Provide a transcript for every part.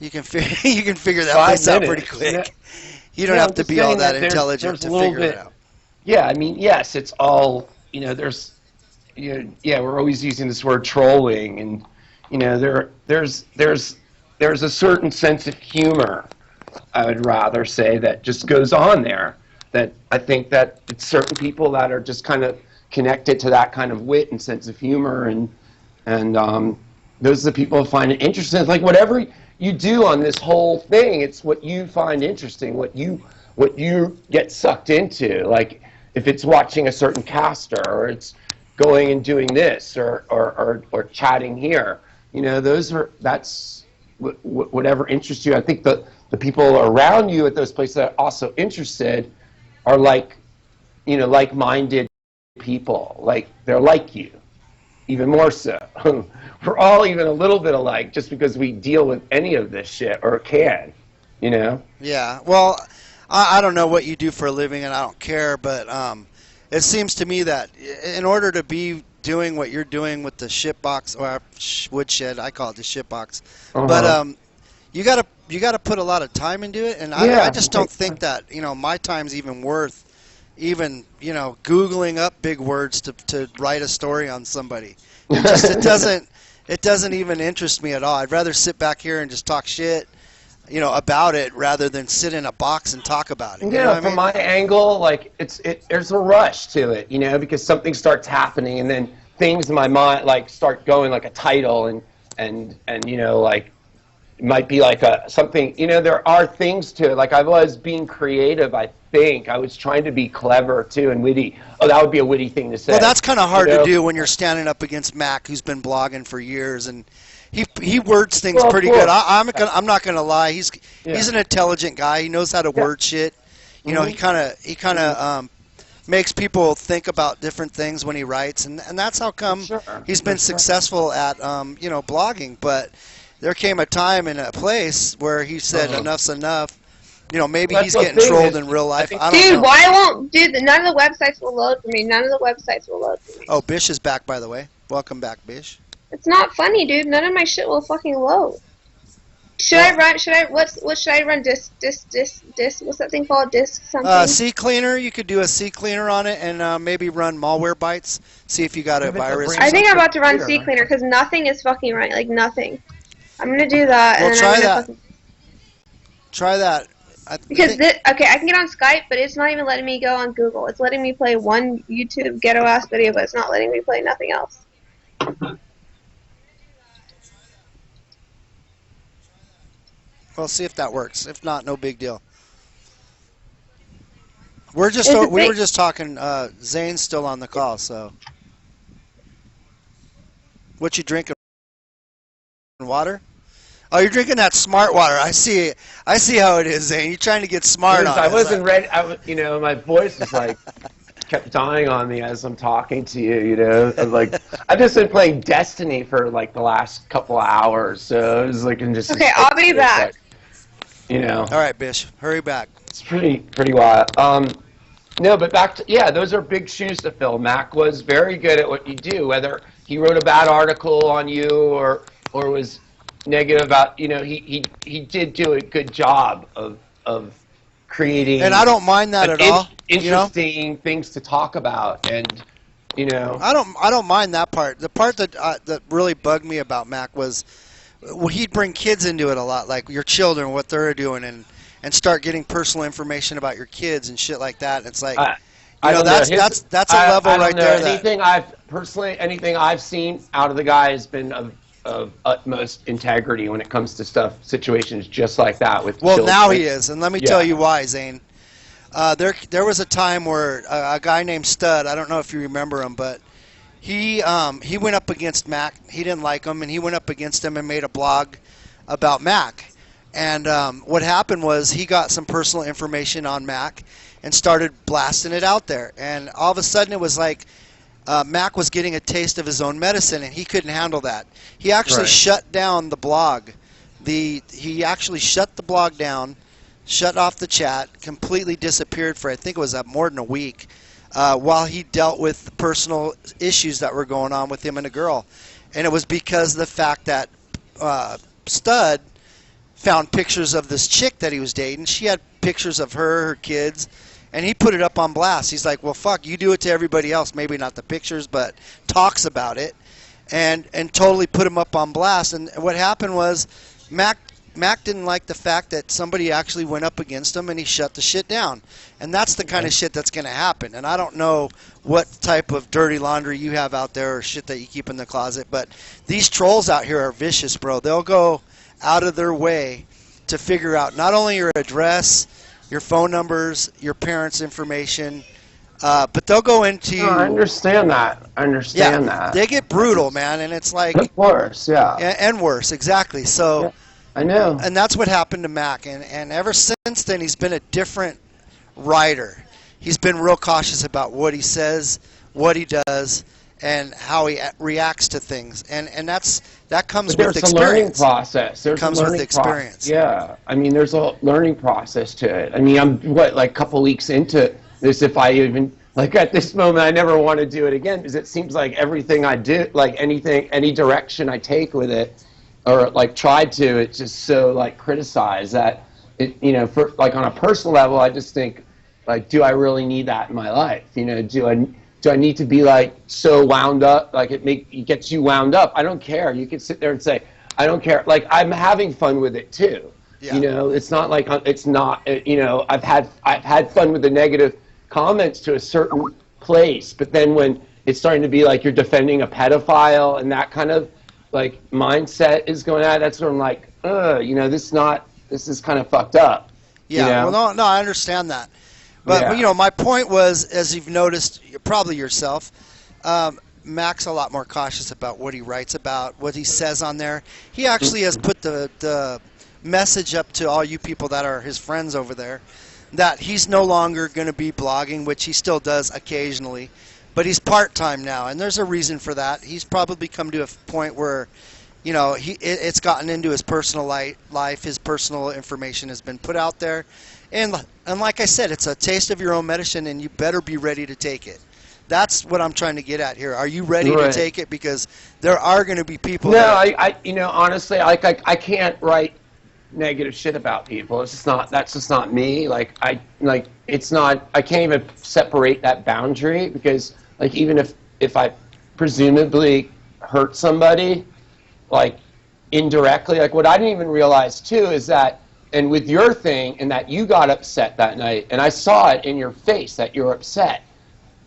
You can you can figure that place out pretty quick. You don't have to be all that intelligent to figure it out. Yeah, I mean, yes, it's all, there's, we're always using this word trolling, and, there's a certain sense of humor, I would rather say, that just goes on there, that I think that it's certain people that are just kind of connected to that kind of wit and sense of humor, and those are the people who find it interesting. It's like whatever you do on this whole thing, it's what you find interesting, what you get sucked into. Like if it's watching a certain caster, or it's going and doing this, or chatting here, that's whatever interests you. I think the people around you at those places that are also interested are like-minded people. Like they're like you, even more so. We're all even a little bit alike just because we deal with any of this shit, or can, Yeah, well, I don't know what you do for a living, and I don't care, but it seems to me that in order to be doing what you're doing with the shitbox, or woodshed, I call it the shitbox, but you gotta put a lot of time into it, and I just don't think that my time's even worth even Googling up big words to write a story on somebody. It doesn't even interest me at all. I'd rather sit back here and just talk shit, about it, rather than sit in a box and talk about it. From my angle, like there's a rush to it, because something starts happening, and then things in my mind like start going, like a title, and like it might be like something. There are things to it. Like I was being creative. I think I was trying to be clever too and witty. Oh, that would be a witty thing to say. Well, that's kind of hard to do when you're standing up against Mac, who's been blogging for years, and he words things pretty good. I'm not gonna lie. He's an intelligent guy. He knows how to word shit. He kind of makes people think about different things when he writes, and that's how come he's been successful at blogging. But there came a time and a place where he said enough's enough. Maybe he's getting trolled in real life. I don't know. Dude, why won't none of the websites will load for me? None of the websites will load for me. Oh, Bish is back, by the way. Welcome back, Bish. It's not funny, dude. None of my shit will fucking load. What should I run? Disk, what's that thing called? Disk something? C cleaner. You could do a C cleaner on it, and maybe run malware bytes. See if you got a virus. I think I'm about to run C cleaner because nothing is fucking right. Like nothing. I'm gonna do that. Well, and try that. Try that. Because I can get on Skype, but it's not even letting me go on Google. It's letting me play one YouTube ghetto ass video, but it's not letting me play nothing else. Well, see if that works. If not, no big deal. We were just talking. Zane's still on the call, so. What you drinking? Water? Oh, you're drinking that smart water. I see how it is, Zane. You're trying to get smart on it. I wasn't ready. My voice was like kept dying on me as I'm talking to you. Like I've just been playing Destiny for like the last couple of hours, so it was like Okay, I'll be back. All right, Bish, hurry back. It's pretty wild. No, but back to those are big shoes to fill. Mac was very good at what you do, whether he wrote a bad article on you or was negative about he did do a good job of creating, and I don't mind that at all. Interesting things to talk about, and I don't mind that part. The part that really bugged me about Mac was he'd bring kids into it a lot, like your children, what they're doing, and start getting personal information about your kids and shit like that. And it's like that's a level right there. Anything I've seen out of the guy has been of utmost integrity when it comes to situations just like that with children. Now he is, and let me tell you why, Zane. There was a time where a guy named Stud, I don't know if you remember him, but he went up against Mac. He didn't like him, and he went up against him and made a blog about Mac. And what happened was he got some personal information on Mac and started blasting it out there. And all of a sudden it was like Mac was getting a taste of his own medicine, and he couldn't handle that. He actually shut down the blog. He actually shut the blog down, shut off the chat, completely disappeared for I think it was more than a week, while he dealt with the personal issues that were going on with him and a girl. And it was because of the fact that Stud found pictures of this chick that he was dating. She had pictures of her kids, and he put it up on blast. He's like, well, fuck, you do it to everybody else. Maybe not the pictures, but talks about it, and totally put him up on blast. And what happened was Mac didn't like the fact that somebody actually went up against him, and he shut the shit down. And that's the kind of shit that's going to happen. And I don't know what type of dirty laundry you have out there or shit that you keep in the closet, but these trolls out here are vicious, bro. They'll go out of their way to figure out not only your address, your phone numbers, your parents' information, but they'll go into... No, I understand that. I understand that. They get brutal, man, and it's like... Of course, yeah. And worse, exactly. So... Yeah. I know. And that's what happened to Mac. And ever since then, he's been a different writer. He's been real cautious about what he says, what he does, and how he reacts to things. And that comes with experience. There's a learning process. There's comes a learning with experience. Yeah. I mean, there's a learning process to it. I mean, I'm, like a couple weeks into this, if I even... Like at this moment, I never want to do it again because it seems like everything I do, like anything, any direction I take with it, or like tried to, it's just so like criticized that it, you know, for like on a personal level, I just think like, do I really need that in my life? You know, do I need to be like so wound up? Like it gets you wound up. I don't care. You can sit there and say, I don't care. Like I'm having fun with it too. Yeah. You know, it's not like it's not. You know, I've had fun with the negative comments to a certain place, but then when it's starting to be like you're defending a pedophile and that kind of like mindset is going on, that's when I'm like, you know, this is kind of fucked up. Yeah, you know? Well, no, I understand that. But, yeah. You know, my point was, as you've noticed, probably yourself, Mac's a lot more cautious about what he writes about, what he says on there. He actually has put the message up to all you people that are his friends over there that he's no longer going to be blogging, which he still does occasionally. But he's part-time now, and there's a reason for that. He's probably come to a point where, you know, it's gotten into his personal life. His personal information has been put out there. And like I said, it's a taste of your own medicine, and you better be ready to take it. That's what I'm trying to get at here. Are you ready to take it? Because there are going to be people I you know, honestly, like I can't write negative shit about people. It's just not, that's just not me. It's not, I can't even separate that boundary because like even if I presumably hurt somebody, like indirectly, like what I didn't even realize too is that, and with your thing, and that you got upset that night, and I saw it in your face that you're upset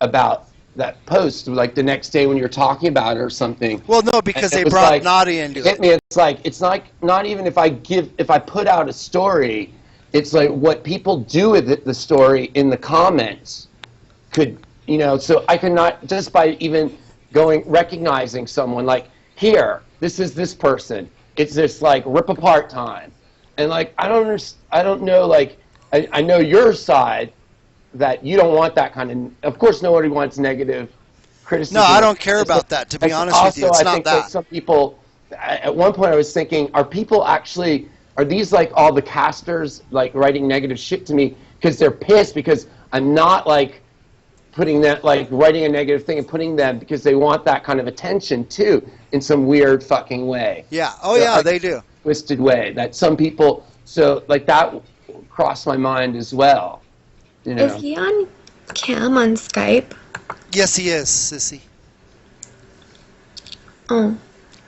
about that post, like the next day when you're talking about it or something. Well, no, because they brought like, Naughty into it. It's like not even if I put out a story, it's like what people do with it, the story in the comments could, you know, so I cannot, just by even recognizing someone like, here, this is this person, it's this like rip apart time. And like, I don't know, like, I know your side, that you don't want that kind of course nobody wants negative criticism. No, I don't care about that, to be honest with you. It's not that. Some people, at one point I was thinking, are these like all the casters like writing negative shit to me because they're pissed because I'm not like putting that, like writing a negative thing and putting them because they want that kind of attention too in some weird fucking way. Yeah. Oh yeah, like, they do. Twisted way that some people, so like that crossed my mind as well. You know? Is he on cam on Skype? Yes, he is, Sissy. Oh.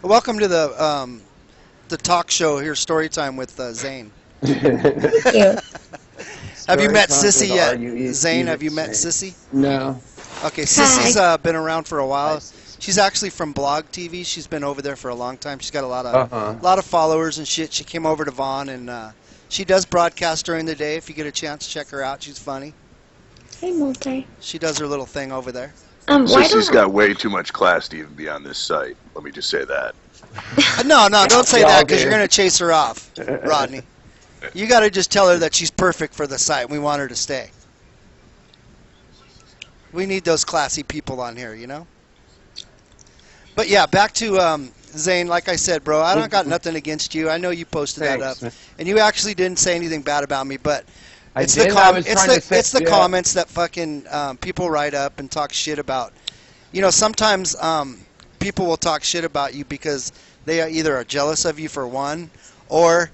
Welcome to the talk show here, Storytime with Zane. Thank you. Have you met Sissy yet? Zane, have you met Sissy? No. Okay, Sissy's been around for a while. She's actually from Bl0g TV. She's been over there for a long time. She's got a lot of followers and shit. She came over to Vaughn, and she does broadcast during the day. If you get a chance, check her out. She's funny. Hey, Multi. She does her little thing over there. Sissy's got way too much class to even be on this site. Let me just say that. No, don't say that because you're going to chase her off, Rodney. You got to just tell her that she's perfect for the site. We want her to stay. We need those classy people on here, you know? But yeah, back to Zane. Like I said, bro, I don't got nothing against you. I know you posted that up, and you actually didn't say anything bad about me, but it's the comments that fucking people write up and talk shit about. You know, sometimes people will talk shit about you because they either are jealous of you for one, or